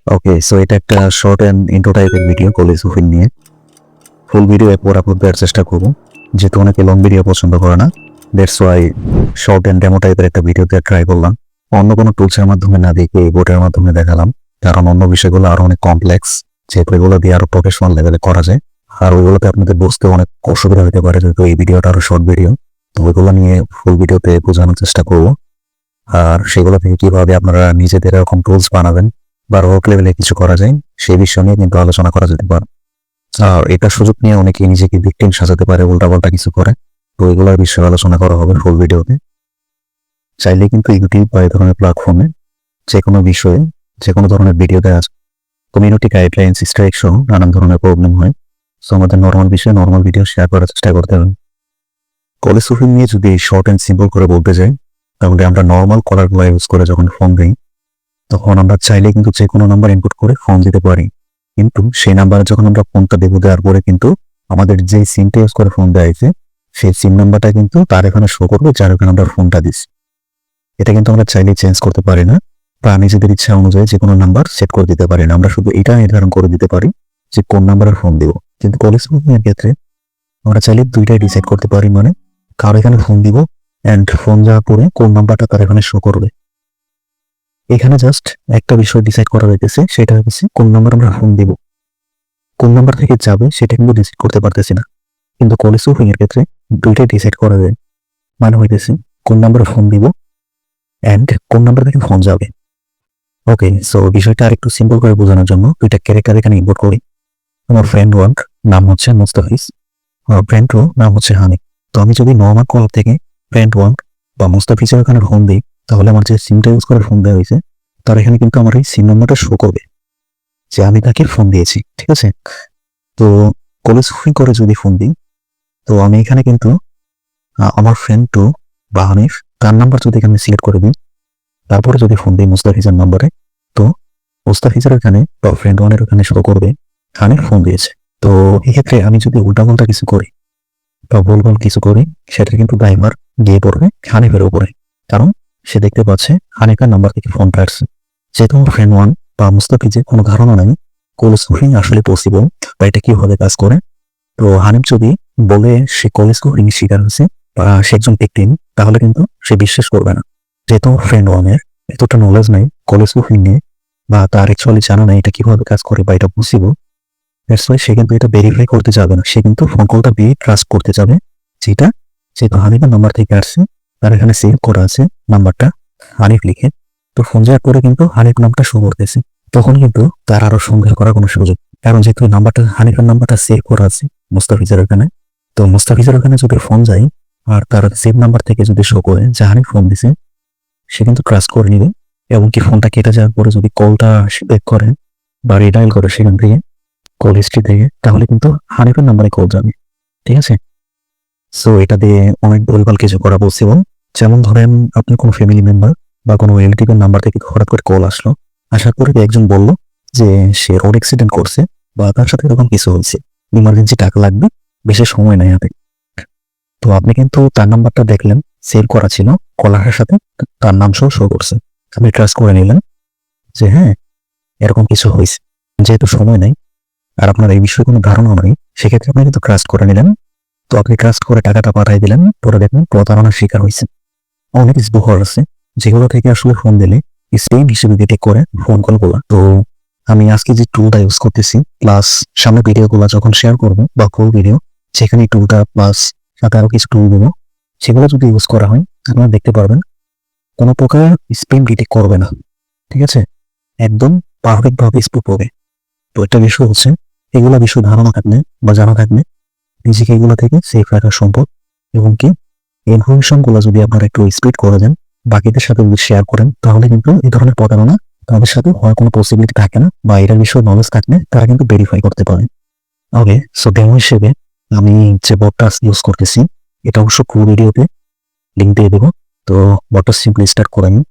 ওকে, so এটা একটা short and intro টাইপের ভিডিও কলেজ উইন নিয়ে। ফুল ভিডিও এরপর আপলোড দেওয়ার চেষ্টা করবো, যেহেতু অনেকে লং ভিডিও পছন্দ করে না। That's why short and demo টাইপের একটা ভিডিও দেওয়ার ট্রাই করলাম। অন্য কোনো টুলসের মাধ্যমে না দেখে এই বোর্ডের মাধ্যমে দেখালাম, কারণ অন্য বিষয়গুলো আরো অনেক কমপ্লেক্স, যেহেতু এগুলো দিয়ে আরো প্রফেশনাল লেভেলে করা যায়। আর ওইগুলোতে আপনাদের বুঝতে অনেক অসুবিধা হতে পারে, যেহেতু এই ভিডিওটা আরো শর্ট ভিডিও। তো ওইগুলো নিয়ে ফুল ভিডিওতে বোঝানোর চেষ্টা করবো, আর সেগুলো থেকে কিভাবে আপনারা নিজেদের এরকম টুলস বানাবেন বা রক লেভেলে কিছু করা যায় সেই বিষয় নিয়ে কিন্তু আলোচনা করা যেতে পারে। আর এটা সুযোগ নিয়ে অনেকে নিজেকে ভিকটিম সাজাতে পারে, উল্টাপাল্টা কিছু করে। তো এগুলোর বিষয়ে আলোচনা করা হবে ফুল ভিডিওতে। চাইলে কিন্তু ইউটিউব বা এই ধরনের প্ল্যাটফর্মে যে কোনো বিষয়ে যে কোনো ধরনের ভিডিও দেওয়া আছে। কমিউনিটি গাইডলাইন্স, স্ট্রাইক সহ নানান ধরনের প্রবলেম হয়। সো আমাদের নর্মাল বিষয়ে নর্মাল ভিডিও শেয়ার করার চেষ্টা করতে হবে। কলেজ সুফিং নিয়ে যদি শর্ট অ্যান্ড সিম্পল করে বলতে যাই, তাহলে আমরা নর্মাল কলারগুলো ইউজ করে যখন ফোন দিই, তখন আমরা চাইলে কিন্তু যে কোনো নাম্বার ইনপুট করে ফোন দিতে পারি। কিন্তু সেই নাম্বারে যখন আমরা ফোনটা দেবো, দেওয়ার পরে কিন্তু আমাদের যে সিমটা ইউজ করে ফোন দেওয়া হয়েছে সেই সিম নাম্বারটা কিন্তু তার এখানে শো করবে, যার ওখানে আমরা ফোনটা দিচ্ছি। এটা কিন্তু আমরা চাইলে চেঞ্জ করতে পারি না, বা নিজেদের ইচ্ছা অনুযায়ী যে কোনো নাম্বার সেট করে দিতে পারি না। আমরা শুধু এটা নির্ধারণ করে দিতে পারি যে কোন নাম্বারের ফোন দিব। কিন্তু কলেজ বুকিংয়ের ক্ষেত্রে আমরা চাইলে দুইটাই ডিসাইড করতে পারি, মানে কার এখানে ফোন দিব অ্যান্ড ফোন যাওয়ার পরে কোন নাম্বারটা তার এখানে শো করবে। এখানে জাস্ট একটা বিষয় ডিসাইড করা হয়েছে, সেটা হচ্ছে কোন নাম্বার আমরা ফোন দিব। কোন নাম্বার থেকে যাবে সেটা কিন্তু ডিসাইড করতে পারতেছি না, কিন্তু কলেজ সুফিং এর ক্ষেত্রে দুইটাই ডিসাইড করা যায়। মানে হইতেছে কোন নাম্বারে ফোন দিব অ্যান্ড কোন নাম্বার থেকে ফোন যাবে। ওকে, সো বিষয়টা আরেকটু সিম্পল করে বোঝানোর জন্য দুইটা ক্যারেক্টার এখানে ইম্পোর্ট করি। আমার ফ্রেন্ড ওয়ান নাম হচ্ছে মুস্তাফিজ, আর ফ্রেন্ড টু নাম হচ্ছে হানিফ। তো আমি যদি নর্মাল কল থেকে ফ্রেন্ড ওয়ান বা মুস্তাফিজের ওখানে ফোন দিই, তাহলে আমার যে সিমটা ইউজ করে ফোন দেওয়া হয়েছে তার এখানে কিন্তু আমার এই সিম নাম্বারটা শো করবে যে আমি তাকে ফোন দিয়েছি। ঠিক আছে, তো কলেজ সুফিং করে যদি ফোন দিই, তো আমি এখানে কিন্তু আমার ফ্রেন্ড টু বা হানিফ তার নাম্বার যদি এখানে সিলেক্ট করে দিই, তারপরে যদি ফোন দিই মুস্তাফিজের নাম্বারে, তো মুস্তাফিজের ওখানে বা ফ্রেন্ড ওয়ানের ওখানে শো করবে হানিফ ফোন দিয়েছে। তো এক্ষেত্রে আমি যদি উল্টাপাল্টা কিছু করি বা ভুলভাল কিছু করি, সেটা কিন্তু দায়ভার গিয়ে পড়বে হানিফের উপরে, কারণ সে দেখতে পাচ্ছে হানিফের নাম্বার থেকে ফোনটা আসছে। যেহেতু আমার ফ্রেন্ড ওয়ান বা মুস্তাফিজের কোনো ধারণা নাই কলেজ সুফিং আসলে পসিবল বা এটা কিভাবে কাজ করে, তো হানিফ যদি বলে সে কলেজ সুফিং শিকার হয়েছে বা সে একজন ভিকটিম, তাহলে কিন্তু সে বিশ্বাস করবে না। যেহেতু ফ্রেন্ড ওয়ানের এতটা নলেজ নাই কলেজ সুফিং নিয়ে, বা তার অ্যাকচুয়ালি জানা নাই এটা কিভাবে কাজ করে বা এটা পসিবল, দ্যাটস ওয়াই সে কিন্তু এটা ভেরিফাই করতে যাবে না। সে কিন্তু ফোন কলটা দিয়ে ট্রাস্ট করতে যাবে যেটা যেহেতু হানিফের নাম্বার থেকে আসছে, তার এখানে সেভ করা আছে নাম্বারটা হানিফ লিখে। তো ফোন যাওয়ার পরে কিন্তু হানিফ নামটা শো করতেছে, তখন কিন্তু তার আরো সন্দেহ করার কোনো সুযোগ, কারণ যেহেতু নাম্বারটা হানিফের নাম্বারটা সেভ করা আছে মুস্তাফিজের ওখানে। তো মুস্তাফিজের ওখানে যদি ফোন যায় আর তার সেভ নাম্বার থেকে যদি শো করে যে হানিফ ফোন দিছে, সে কিন্তু ট্রাস্ট করে নিবে। এবং কি ফোনটা কেটে যাওয়ার পরে যদি কলটা ব্যাক করে বা রিডাইল করে সেখান থেকে কল হিস্ট্রি থেকে, তাহলে কিন্তু হানিফের নাম্বারে কল যাবে। ঠিক আছে, সো এটা দিয়ে অনেক ভুলভাল কিছু করা পসিবল। যেমন ধরেন আপনি কোনো ফ্যামিলি মেম্বার বা কোনো রিলেটিভের নাম্বার থেকে হঠাৎ করে কল আসলো, আসার পরে একজন বলল যে সে রোড অ্যাক্সিডেন্ট করছে বা তার সাথে এরকম কিছু হয়েছে, ইমার্জেন্সি টাকা লাগবে, বেশি সময় নাই হাতে। তো আপনি কিন্তু তার নাম্বারটা দেখলেন সেভ করা ছিল, কল আসার সাথে তার নাম সহ শো করছে। আপনি ট্রাস্ট করে নিলেন যে হ্যাঁ এরকম কিছু হয়েছে। যেহেতু সময় নাই আর আপনার এই বিষয়ে কোনো ধারণা নেই, সেক্ষেত্রে আপনি কিন্তু ট্রাস্ট করে নিলেন। তো আপনি ট্রাস্ট করে টাকাটা পাঠাই দিলেন, পরে দেখবেন প্রতারণার শিকার হয়েছে। অনেক স্পোকার আছে যেগুলো থেকে আসলে ফোন দিলে স্পেম হিসেবে ডিটেক্ট করে ফোন কলগুলো। তো আমি আজকে যে টুলটা ইউজ করতেছি প্লাস সামনে ভিডিওগুলো যখন শেয়ার করবো বা ফুল ভিডিও, সেখানে টুলটা প্লাস সাথে আরো কিছু টুল দেবো, সেগুলো যদি ইউজ করা হয় আপনারা দেখতে পারবেন কোনো প্রকার স্পেম ডিটেক্ট করবে না। ঠিক আছে, একদম পারফেক্ট ভাবে স্পুপ হবে। তো একটা বিষয় হচ্ছে এগুলা বিষয় ধারণা থাকলে বা জানা থাকলে নিজেকে এগুলো থেকে সেফ রাখা সম্ভব। এবং কি ইনফরমেশন গুলো যদি আপনারা একটু স্প্রেড করে দেন, বাকিদের সাথে যদি শেয়ার করেন, তাহলে কিন্তু এই ধরনের প্রতারণা তাদের সাথে হওয়ার কোনো পসিবিলিটি থাকে না, বা এটার বিষয়ে নলেজ থাকলে তারা কিন্তু ভেরিফাই করতে পারে। ওকে, সো ডেমো হিসেবে আমি যে বটটা ইউজ করতেছি এটা অবশ্য পুরো ভিডিওতে লিঙ্ক দিয়ে দেবো। তো বটটা সিম্পলি স্টার্ট করে নিই।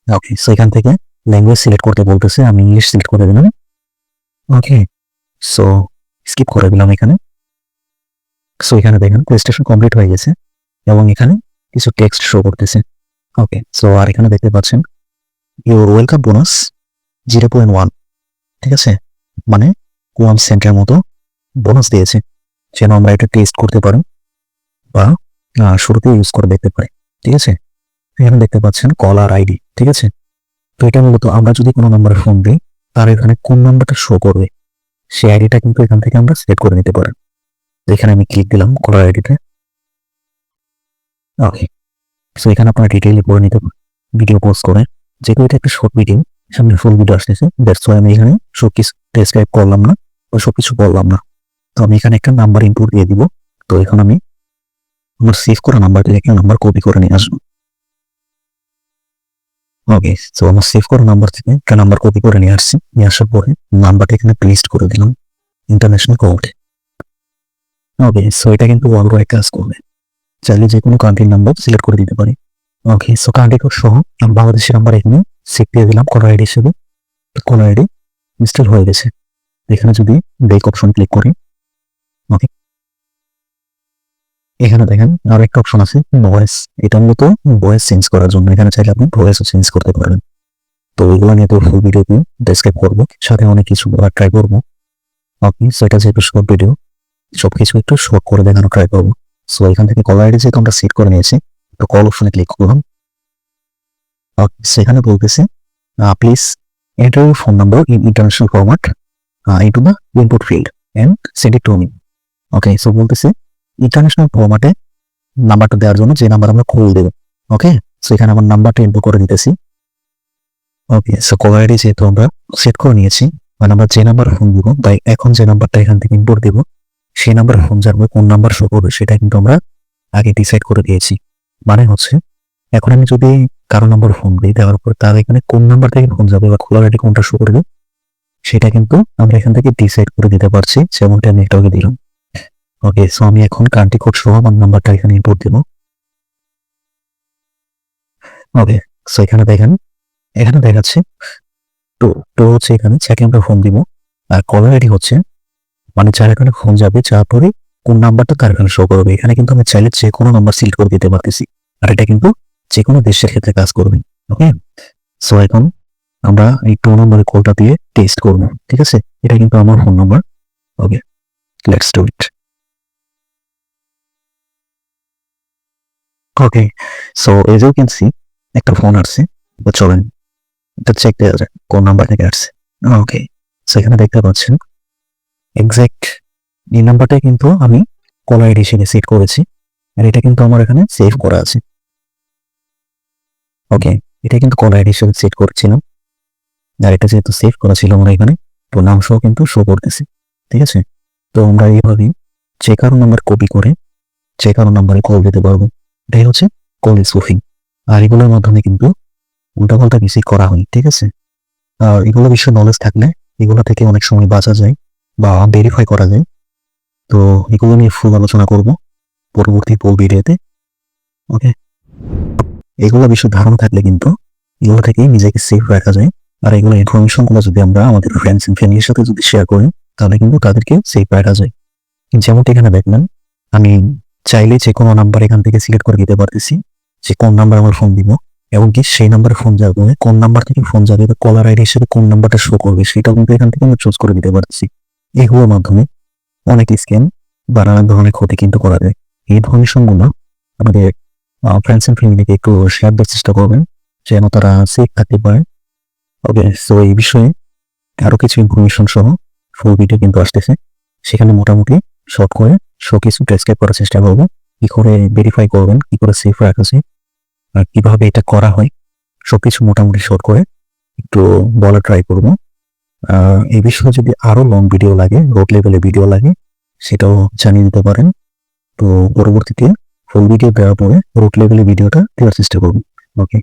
ওকে, সো এখান থেকে ল্যাঙ্গুয়েজ সিলেক্ট করতে বলতেছে, আমি ইংলিশ সিলেক্ট করে দিলাম। ওকে, সো স্কিপ করে দিলাম এখানে। সো এখানে দেখেন রেজিস্ট্রেশন কমপ্লিট হয়ে গেছে এবং এখানে কিছু টেক্সট শো করতেছে। ওকে, সো আর এখানে দেখতে পাচ্ছেন ইউর ওয়েলকাম বোনাস 0.1, ঠিক আছে, মানে 1 সেন্টের মতো বোনাস দিয়েছে, যেন আমরা এটা টেস্ট করতে পারি বা শুরুতে ইউজ করে দেখতে পারি। ঠিক আছে, এখানে দেখতে পাচ্ছেন কলার আইডি। ঠিক আছে, তো এটা মূলত আমরা যদি কোনো নাম্বারে ফোন দিই তার এখানে কোন নাম্বারটা শো করবে সেই আইডিটা কিন্তু এখান থেকে আমরা সেট করে নিতে পারি। এখানে আমি ক্লিক দিলাম কলার আইডিতে। ওকে, সো এখানে আপনারা ডিটেইলে পড়ে নিতে পারেন ভিডিও পোস্ট করে, যেহেতু এটা একটা শর্ট ভিডিও, সামনে ফুল ভিডিও আসতেছে, দ্যাটস ওয়াই আমি এখানে সবকিছু ডেসক্রাইব করলাম না বা সবকিছু বললাম না। তো আমি এখানে একটা নাম্বার ইনপুট দিয়ে দিব। তো এখন আমি আমার সেভ করা নাম্বার থেকে একটা নাম্বার কপি করে নিয়ে আসবো। ওকে, সো আমার সেভ করা নাম্বার থেকে একটা নাম্বার কপি করে নিয়ে আসছি। নিয়ে আসার পরে নাম্বারটা এখানে পেস্ট করে দিলাম ইন্টারন্যাশনাল কোড। ওকে, সো এটা কিন্তু ওয়ার্ল্ড ওয়াইড কাজ করবে, চাইলে যে কোনো কান্ট্রির নাম্বার সিলেক্ট করে দিতে পারি। ওকে, সো কান্ট্রি কোড সহ আমি বাংলাদেশের নাম্বার এখানে সেভ দিয়ে দিলাম কলার আইডি হিসেবে। কলার আইডি ইনস্টল হয়ে গেছে। এখানে যদি ব্রেক অপশন ক্লিক করি, ওকে, এখানে দেখেন আরো একটা অপশন আছে ভয়েস। এটা মূলত ভয়েস চেঞ্জ করার জন্য, এখানে চাইলে আপনি ভয়েসও চেঞ্জ করতে পারবেন। তো এগুলো নিয়ে তো ফুল ভিডিওতে ডেসক্রাইব করবো, সাথে অনেক কিছু ট্রাই করবো। ওকে, সো এটা যেহেতু শর্ট ভিডিও, সবকিছু একটু শর্ট করে দেখানো ট্রাই করবো। সো এখান থেকে কল আইডি যেহেতু আমরা সেট করে নিয়েছি, তো কল অপশনে ক্লিক করলাম। সেখানে বলতেছে please enter your phone number in international format into the input field and send it to me. Okay, so বলতেছে ইন্টারন্যাশনাল ফরম্যাটে নাম্বারটা দেওয়ার জন্য যে নাম্বার আমরা কল দেবো। ওকে, সো এখানে আমার নাম্বারটা ইনপুট করে দিতেছি। ওকে, সো কল আইডি যেহেতু আমরা সেট করে নিয়েছি, মানে আমরা যে নাম্বার ফোন দিব বা এখন যে নাম্বারটা এখান থেকে ইনপুট দিব সেই নাম্বার ফোন যাবে, কোন নাম্বার শো করবে সেটা কিন্তু আমরা আগে ডিসাইড করে দিয়েছি। মানে হচ্ছে এখন আমি যদি কারো নাম্বার ফোন দিই, দেওয়ার পর তার এখানে কোন নাম্বার থেকে ফোন যাবে বা কলার আইডি কোনটা শো করবে সেটা কিন্তু আমরা এখান থেকে ডিসাইড করে দিতে পারছি, যেমনটা আমি এটাকে দিলাম। ওকে, সো আমি এখন কান্ট্রি কোড সহ আমার নাম্বারটা এখানে ইনপুট দিব। ওকে, সো এখানে দেখেন, এখানে দেখাচ্ছে তো তো হচ্ছে এখানে যাকে আমরা ফোন দিব, আর কলার আইডি হচ্ছে মানে যার এখানে ফোন যাবে, যার পরে কোন নাম্বারটা তার এখানে শো করবে। এখানে কিন্তু আমি চাইলে যে কোনো নাম্বার সিলেক্ট করে দিতে পারতেছি, আর এটা কিন্তু যে কোনো দেশের ক্ষেত্রে কাজ করবে। ওকে, সো এখন আমরা এই 2 নম্বরের কলটা দিয়ে টেস্ট করব। ঠিক আছে, এটা কিন্তু আমার phone number. Okay, let's do it. Okay, so as you can see একটা ফোন আসছে, তো চলেন এটা চেক দেওয়া যায় কোন নাম্বার থেকে আসছে। ওকে, সো এখানে দেখতে পাচ্ছেন এক্সাক্ট এই নাম্বারটাই কিন্তু আমি কলার আইডি হিসেবে সেট করেছি, আর এটা কিন্তু আমার এখানে সেভ করা আছে। ওকে, এটা কিন্তু কলার আইডি হিসেবে সেট করেছিলাম, আর এটা যেহেতু সেভ করা ছিল আমার এখানে, তো নাম সহ কিন্তু শো করতেছে। ঠিক আছে, তো আমরা এইভাবেই যে কারো নাম্বার কপি করে যে কারো নাম্বারে কল দিতে পারবো। এটাই হচ্ছে কল স্পুফিং। আর এগুলোর মাধ্যমে কিন্তু উল্টাপাল্টা কিছু করা হয়। ঠিক আছে, আর এগুলো বিষয়ে নলেজ থাকলে এগুলো থেকে অনেক সময় বাঁচা যায় বা ভেরিফাই করা যায়। তো এগুলো নিয়ে ফুল আলোচনা করব পরবর্তী ফুল ভিডিওতে। ওকে, এগুলো বিষয়ে ধারণা থাকলে কিন্তু এগুলো থেকে নিজেকে সেফ রাখা যায়। আর এগুলো ইনফরমেশন গুলো যদি আমরা আমাদের ফ্রেন্ডস এন্ড ফ্যামিলির সাথে যদি শেয়ার করি তাহলে কিন্তু তাদেরকে সেফ রাখা যায়। যেমনটা এখানে দেখলেন, আমি চাইলে যে কোনো নাম্বার এখান থেকে সিলেক্ট করে দিতে পারতেছি যে কোন নাম্বার আমার ফোন দিব, এবং কি সেই নাম্বারে ফোন যাবে, কোন নাম্বার থেকে ফোন যাবে বা কলার আইডি হিসেবে কোন নাম্বারটা শো করবে সেটাও কিন্তু এখান থেকে আমরা চুজ করে দিতে পারতেছি। এগুলোর মাধ্যমে অনেক স্ক্যাম বা নানা ধরনের ক্ষতি কিন্তু করা যায়। এই ইনফরমেশনগুলো আমাদের ফ্রেন্ডস এন্ড ফ্যামিলিকে একটু শেয়ার দেওয়ার চেষ্টা করবেন যেন তারা সেফ থাকতে পারে। ওকে, সো এই বিষয়ে আরো কিছু ইনফরমেশন সহ ফুল ভিডিও কিন্তু আসতেছে, সেখানে মোটামুটি শর্ট করে সবকিছু ডেসক্রাইব করার চেষ্টা করবো। কি করে ভেরিফাই করবেন, কি করে সেফ রাখা যায়, আর কিভাবে এটা করা হয়, সবকিছু মোটামুটি শর্ট করে একটু বলা ট্রাই করবো। এই বিষয়ে যদি আরো লং ভিডিও লাগে, রোড লেভেলে ভিডিও লাগে, সেটাও জানিয়ে দিতে পারেন। তো পরবর্তীতে ফুল ভিডিও দেওয়ার পরে রুট লেভেলে ভিডিওটা দেওয়ার চেষ্টা করুন। ওকে।